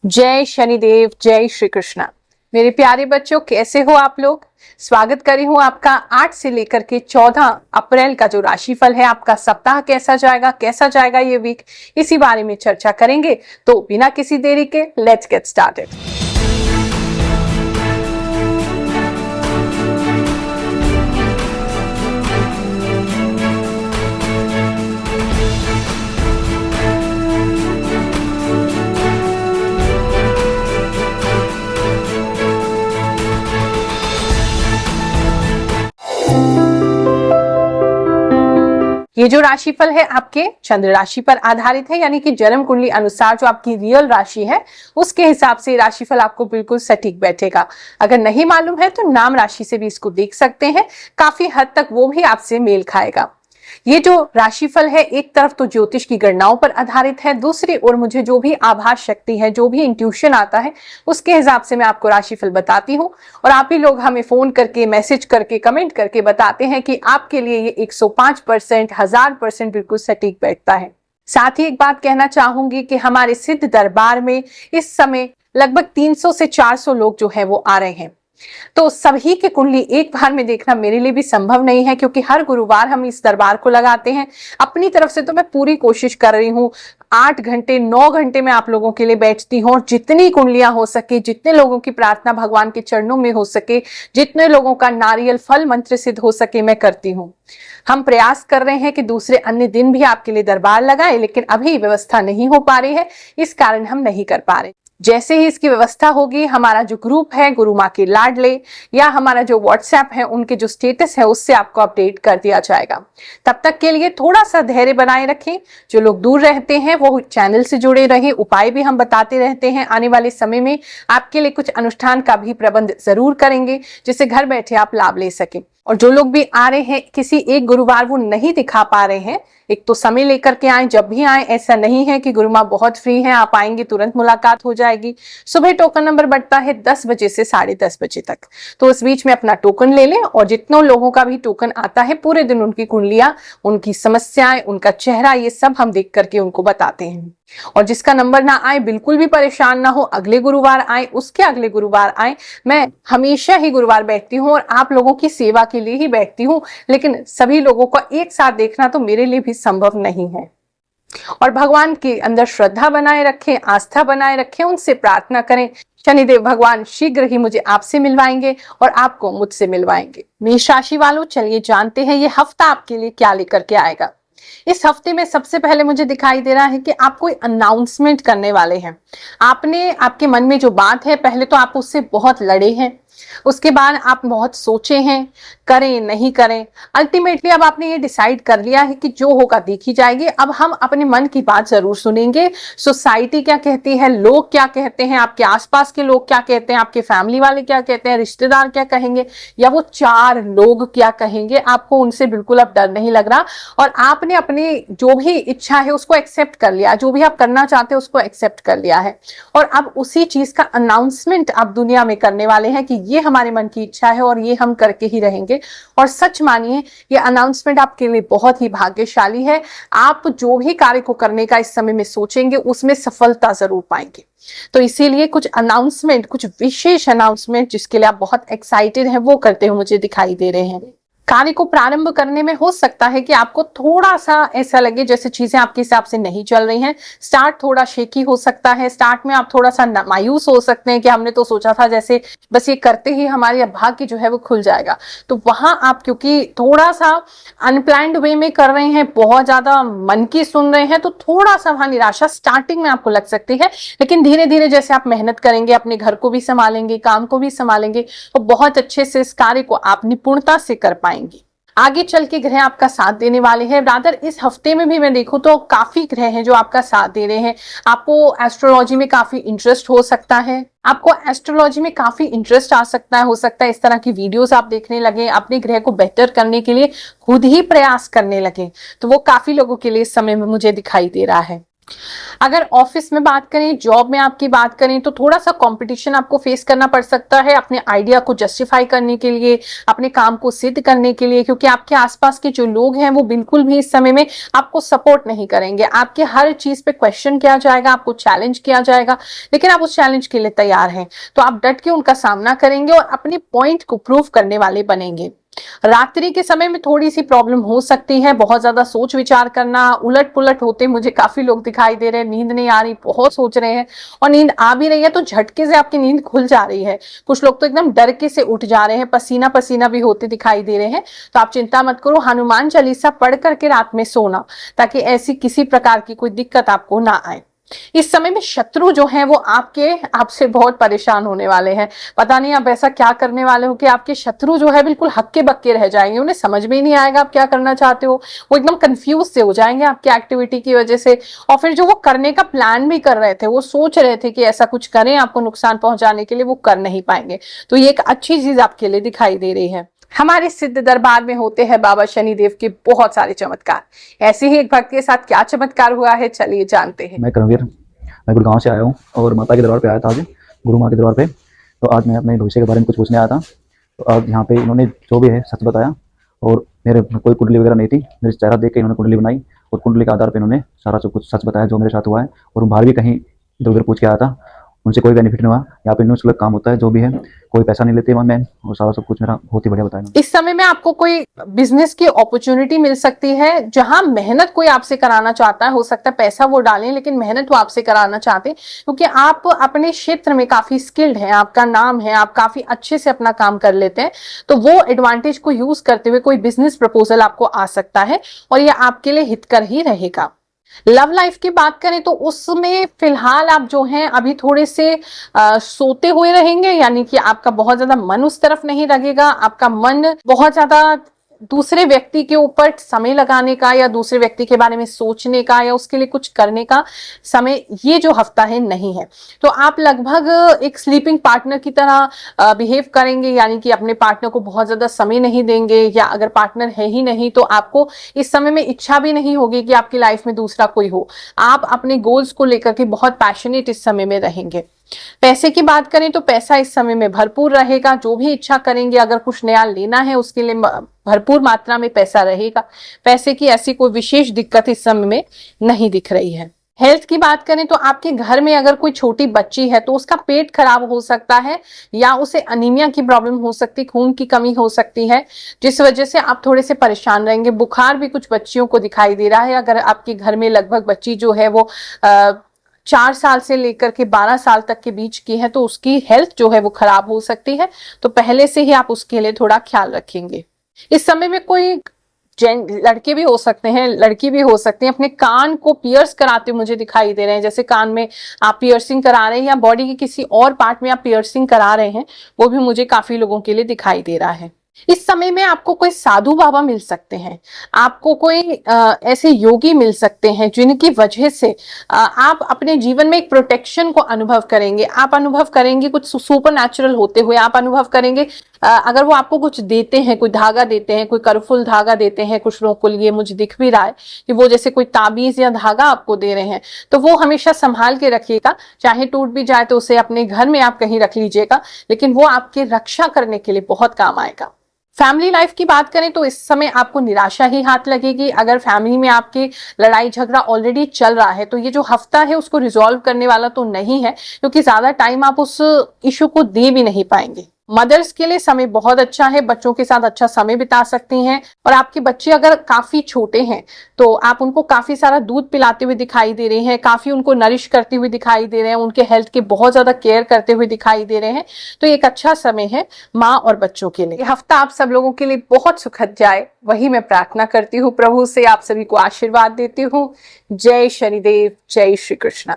जय शनिदेव, जय श्री कृष्णा। मेरे प्यारे बच्चों, कैसे हो आप लोग। स्वागत करी हूँ आपका 8 से लेकर के 14 अप्रैल का जो राशिफल है, आपका सप्ताह कैसा जाएगा ये वीक, इसी बारे में चर्चा करेंगे। तो बिना किसी देरी के लेट्स गेट स्टार्टेड। ये जो राशिफल है आपके चंद्र राशि पर आधारित है, यानी कि जन्म कुंडली अनुसार जो आपकी रियल राशि है उसके हिसाब से राशिफल आपको बिल्कुल सटीक बैठेगा। अगर नहीं मालूम है तो नाम राशि से भी इसको देख सकते हैं, काफी हद तक वो भी आपसे मेल खाएगा। ये जो राशिफल है एक तरफ तो ज्योतिष की गणनाओं पर आधारित है, दूसरी ओर मुझे जो भी आभास शक्ति है, जो भी इंट्यूशन आता है उसके हिसाब से मैं आपको राशिफल बताती हूँ। और आप ही लोग हमें फोन करके, मैसेज करके, कमेंट करके बताते हैं कि आपके लिए ये 105%, 1000% बिल्कुल सटीक बैठता है। साथ ही एक बात कहना चाहूंगी कि हमारे सिद्ध दरबार में इस समय लगभग 300 से 400 लोग जो है वो आ रहे हैं। तो सभी की कुंडली एक बार में देखना मेरे लिए भी संभव नहीं है, क्योंकि हर गुरुवार हम इस दरबार को लगाते हैं। अपनी तरफ से तो मैं पूरी कोशिश कर रही हूँ, 8 घंटे 9 घंटे में आप लोगों के लिए बैठती हूँ, और जितनी कुंडलियां हो सके, जितने लोगों की प्रार्थना भगवान के चरणों में हो सके, जितने लोगों का नारियल फल मंत्र सिद्ध हो सके, मैं करती हूँ। हम प्रयास कर रहे हैं कि दूसरे अन्य दिन भी आपके लिए दरबार लगाए, लेकिन अभी व्यवस्था नहीं हो पा रही है, इस कारण हम नहीं कर पा रहे। जैसे ही इसकी व्यवस्था होगी, हमारा जो ग्रुप है गुरु माँ के लाडले, या हमारा जो व्हाट्सएप है, उनके जो स्टेटस है उससे आपको अपडेट कर दिया जाएगा। तब तक के लिए थोड़ा सा धैर्य बनाए रखें। जो लोग दूर रहते हैं वो चैनल से जुड़े रहे, उपाय भी हम बताते रहते हैं। आने वाले समय में आपके लिए कुछ अनुष्ठान का भी प्रबंध जरूर करेंगे, जिससे घर बैठे आप लाभ ले सकें। और जो लोग भी आ रहे हैं, किसी एक गुरुवार वो नहीं दिखा पा रहे हैं, एक तो समय लेकर के आए, जब भी आए। ऐसा नहीं है कि गुरु माँ बहुत फ्री हैं, आप आएंगे तुरंत मुलाकात हो जाएगी। सुबह टोकन नंबर बढ़ता है 10 बजे से 10:30 बजे तक, तो उस बीच में अपना टोकन ले लें। और जितनों लोगों का भी टोकन आता है, पूरे दिन उनकी कुंडलियां, उनकी समस्याएं, उनका चेहरा, ये सब हम देख करके उनको बताते हैं। और जिसका नंबर ना आए, बिल्कुल भी परेशान ना हो, अगले गुरुवार आए, उसके अगले गुरुवार आए। मैं हमेशा ही गुरुवार बैठती हूँ और आप लोगों की सेवा के लिए ही बैठती हूँ, लेकिन सभी लोगों को एक साथ देखना तो मेरे लिए भी संभव नहीं है। और भगवान के अंदर श्रद्धा बनाए रखें, आस्था बनाए रखें, उनसे प्रार्थना करें। शनिदेव भगवान शीघ्र ही मुझे आपसे मिलवाएंगे और आपको मुझसे मिलवाएंगे। मेष राशि वालों, चलिए जानते हैं ये हफ्ता आपके लिए क्या लेकर के आएगा। इस हफ्ते में सबसे पहले मुझे दिखाई दे रहा है कि आप कोई अनाउंसमेंट करने वाले हैं। आपने, आपके मन में जो बात है, पहले तो आप उससे बहुत लड़े हैं, उसके बाद आप बहुत सोचे हैं, करें नहीं करें। अल्टीमेटली अब आपने ये डिसाइड कर लिया है कि जो होगा देखी जाएगी। अब हम अपने मन की बात जरूर सुनेंगे। सोसाइटी क्या कहती है, लोग क्या कहते हैं, आपके आसपास के लोग क्या कहते हैं, आपके फैमिली वाले क्या कहते हैं, रिश्तेदार क्या कहेंगे, या वो 4 लोग क्या कहेंगे, आपको उनसे बिल्कुल अब डर नहीं लग रहा। और आपने अपनी जो भी इच्छा है उसको एक्सेप्ट कर लिया, जो भी आप करना चाहते हैं उसको एक्सेप्ट कर लिया है। और अब उसी चीज का अनाउंसमेंट आप दुनिया में करने वाले हैं कि ये हमारे मन की इच्छा है और ये हम करके ही रहेंगे। और सच मानिए, ये अनाउंसमेंट आपके लिए बहुत ही भाग्यशाली है। आप जो भी कार्य को करने का इस समय में सोचेंगे, उसमें सफलता जरूर पाएंगे। तो इसीलिए कुछ अनाउंसमेंट, कुछ विशेष अनाउंसमेंट जिसके लिए आप बहुत एक्साइटेड हैं, वो करते हुए मुझे दिखाई दे रहे हैं। कार्य को प्रारंभ करने में हो सकता है कि आपको थोड़ा सा ऐसा लगे जैसे चीजें आपके हिसाब से नहीं चल रही हैं। स्टार्ट थोड़ा शेकी हो सकता है, स्टार्ट में आप थोड़ा सा मायूस हो सकते हैं कि हमने तो सोचा था जैसे बस ये करते ही हमारी भाग्य जो है वो खुल जाएगा। तो वहां आप क्योंकि थोड़ा सा अनप्लान्ड वे में कर रहे हैं, बहुत ज्यादा मन की सुन रहे हैं, तो थोड़ा सा वहां निराशा स्टार्टिंग में आपको लग सकती है। लेकिन धीरे धीरे जैसे आप मेहनत करेंगे, अपने घर को भी संभालेंगे, काम को भी संभालेंगे, तो बहुत अच्छे से इस कार्य को आप निपुणता से कर पाएंगे। आगे चल के ग्रह आपका साथ देने वाले हैं। रादर इस हफ्ते में भी मैं देखूं तो काफी ग्रह हैं जो आपका साथ दे रहे हैं। आपको एस्ट्रोलॉजी में काफी इंटरेस्ट हो सकता है, आपको एस्ट्रोलॉजी में काफी इंटरेस्ट आ सकता है। हो सकता है इस तरह की वीडियोस आप देखने लगे, अपने ग्रह को बेहतर करने के लिए खुद ही प्रयास करने लगे। तो वो काफी लोगों के लिए इस समय में मुझे दिखाई दे रहा है। अगर ऑफिस में बात करें, जॉब में आपकी बात करें, तो थोड़ा सा कंपटीशन आपको फेस करना पड़ सकता है अपने आइडिया को जस्टिफाई करने के लिए, अपने काम को सिद्ध करने के लिए, क्योंकि आपके आसपास के जो लोग हैं वो बिल्कुल भी इस समय में आपको सपोर्ट नहीं करेंगे। आपके हर चीज पे क्वेश्चन किया जाएगा, आपको चैलेंज किया जाएगा, लेकिन आप उस चैलेंज के लिए तैयार हैं तो आप डट के उनका सामना करेंगे और अपने पॉइंट को प्रूव करने वाले बनेंगे। रात्रि के समय में थोड़ी सी प्रॉब्लम हो सकती है, बहुत ज्यादा सोच विचार करना, उलट पुलट होते मुझे काफी लोग दिखाई दे रहे हैं, नींद नहीं आ रही, बहुत सोच रहे हैं और नींद आ भी रही है तो झटके से आपकी नींद खुल जा रही है। कुछ लोग तो एकदम डर के से उठ जा रहे हैं, पसीना पसीना भी होते दिखाई दे रहे हैं। तो आप चिंता मत करो, हनुमान चालीसा पढ़ करके रात में सोना, ताकि ऐसी किसी प्रकार की कोई दिक्कत आपको ना आए। इस समय में शत्रु जो हैं वो आपसे बहुत परेशान होने वाले हैं। पता नहीं आप ऐसा क्या करने वाले हो कि आपके शत्रु जो है बिल्कुल हक्के बक्के रह जाएंगे, उन्हें समझ में ही नहीं आएगा आप क्या करना चाहते हो, वो एकदम कंफ्यूज से हो जाएंगे आपकी एक्टिविटी की वजह से। और फिर जो वो करने का प्लान भी कर रहे थे, वो सोच रहे थे कि ऐसा कुछ करें आपको नुकसान पहुंचाने के लिए, वो कर नहीं पाएंगे। तो ये एक अच्छी चीज आपके लिए दिखाई दे रही है। हमारे सिद्ध दरबार में होते हैं बाबा शनिदेव के बहुत सारे चमत्कार। ऐसे ही एक भक्त के साथ क्या चमत्कार हुआ है, चलिए जानते हैं। मैं करमवीर, मैं गुड़गांव से आया हूँ और माता के दरबार पे आया था आज, गुरु माँ के दरबार पे। तो आज मैं अपने भविष्य के बारे में कुछ पूछने आया था। तो आज यहाँ पे इन्होंने जो भी है सच बताया और मेरे कोई कुंडली वगैरह नहीं थी, मेरे चेहरा देख के इन्होंने कुंडली बनाई और कुंडली के आधार पर इन्होंने सारा सब कुछ सच बताया जो मेरे साथ हुआ है। और बाहर भी कहीं इधर उधर पूछ के आया था, उनसे कोई बेनिफिट नहीं हुआ। यहाँ पे न्यूज़ काम होता है, जो भी है कोई पैसा नहीं लेते वहाँ मैं, और सारा सब कुछ मेरा बहुत ही बढ़िया बताया। इस समय में आपको कोई बिजनेस की अपॉर्चुनिटी मिल सकती है जहां मेहनत कोई आपसे कराना चाहता है। हो सकता है पैसा वो डालें लेकिन मेहनत वो आपसे कराना चाहते हैं, क्योंकि आप अपने क्षेत्र में काफी स्किल्ड हैं, आपका नाम है, आप काफी अच्छे से अपना काम कर लेते हैं। तो वो एडवांटेज को यूज करते हुए कोई बिजनेस प्रपोजल आपको आ सकता है और ये आपके लिए हितकर ही रहेगा। लव लाइफ की बात करें तो उसमें फिलहाल आप जो हैं अभी थोड़े से सोते हुए रहेंगे, यानी कि आपका बहुत ज्यादा मन उस तरफ नहीं लगेगा। आपका मन बहुत ज्यादा दूसरे व्यक्ति के ऊपर समय लगाने का या दूसरे व्यक्ति के बारे में सोचने का या उसके लिए कुछ करने का समय ये जो हफ्ता है नहीं है। तो आप लगभग एक स्लीपिंग पार्टनर की तरह बिहेव करेंगे, यानी कि अपने पार्टनर को बहुत ज्यादा समय नहीं देंगे, या अगर पार्टनर है ही नहीं तो आपको इस समय में इच्छा भी नहीं होगी कि आपकी लाइफ में दूसरा कोई हो। आप अपने गोल्स को लेकर के बहुत पैशनेट इस समय में रहेंगे। पैसे की बात करें तो पैसा इस समय में भरपूर रहेगा, जो भी इच्छा करेंगे, अगर कुछ नया लेना है उसके लिए भरपूर मात्रा में पैसा रहेगा। पैसे की ऐसी कोई विशेष दिक्कत इस समय में नहीं दिख रही है। हेल्थ की बात करें तो आपके घर में अगर कोई छोटी बच्ची है तो उसका पेट खराब हो सकता है या उसे अनीमिया की प्रॉब्लम हो सकती है, खून की कमी हो सकती है, जिस वजह से आप थोड़े से परेशान रहेंगे। बुखार भी कुछ बच्चियों को दिखाई दे रहा है। अगर आपके घर में लगभग बच्ची जो है वो 4 साल से लेकर के 12 साल तक के बीच की है तो उसकी हेल्थ जो है वो खराब हो सकती है, तो पहले से ही आप उसके लिए थोड़ा ख्याल रखेंगे। इस समय में कोई लड़के भी हो सकते हैं, लड़की भी हो सकते हैं, अपने कान को पियर्स कराते मुझे दिखाई दे रहे हैं। जैसे कान में आप पियर्सिंग करा रहे हैं या बॉडी के किसी और पार्ट में आप पियर्सिंग करा रहे हैं, वो भी मुझे काफी लोगों के लिए दिखाई दे रहा है। इस समय में आपको कोई साधु बाबा मिल सकते हैं, आपको कोई ऐसे योगी मिल सकते हैं जिनकी वजह से आप अपने जीवन में एक प्रोटेक्शन को अनुभव करेंगे। आप अनुभव करेंगे कुछ सुपर नेचुरल होते हुए, आप अनुभव करेंगे अगर वो आपको कुछ देते हैं, कोई धागा देते हैं, कोई कलरफुल धागा देते हैं, कुछ लोगों को लिए मुझे दिख भी रहा है कि वो जैसे कोई ताबीज या धागा आपको दे रहे हैं, तो वो हमेशा संभाल के रखिएगा। चाहे टूट भी जाए तो उसे अपने घर में आप कहीं रख लीजिएगा, लेकिन वो आपकी रक्षा करने के लिए बहुत काम आएगा। फैमिली लाइफ की बात करें तो इस समय आपको निराशा ही हाथ लगेगी। अगर फैमिली में आपके लड़ाई झगड़ा ऑलरेडी चल रहा है तो ये जो हफ्ता है उसको रिजॉल्व करने वाला तो नहीं है, क्योंकि ज्यादा टाइम आप उस इशू को दे भी नहीं पाएंगे। मदर्स के लिए समय बहुत अच्छा है, बच्चों के साथ अच्छा समय बिता सकती हैं। और आपके बच्चे अगर काफी छोटे हैं तो आप उनको काफी सारा दूध पिलाते हुए दिखाई दे रहे हैं, काफी उनको नरिश करते हुए दिखाई दे रहे हैं, उनके हेल्थ के बहुत ज्यादा केयर करते हुए दिखाई दे रहे हैं। तो एक अच्छा समय है माँ और बच्चों के लिए। ये हफ्ता आप सब लोगों के लिए बहुत सुखद जाए, वही मैं प्रार्थना करती हूँ। प्रभु से आप सभी को आशीर्वाद देती हूँ। जय शनिदेव, जय श्री कृष्ण।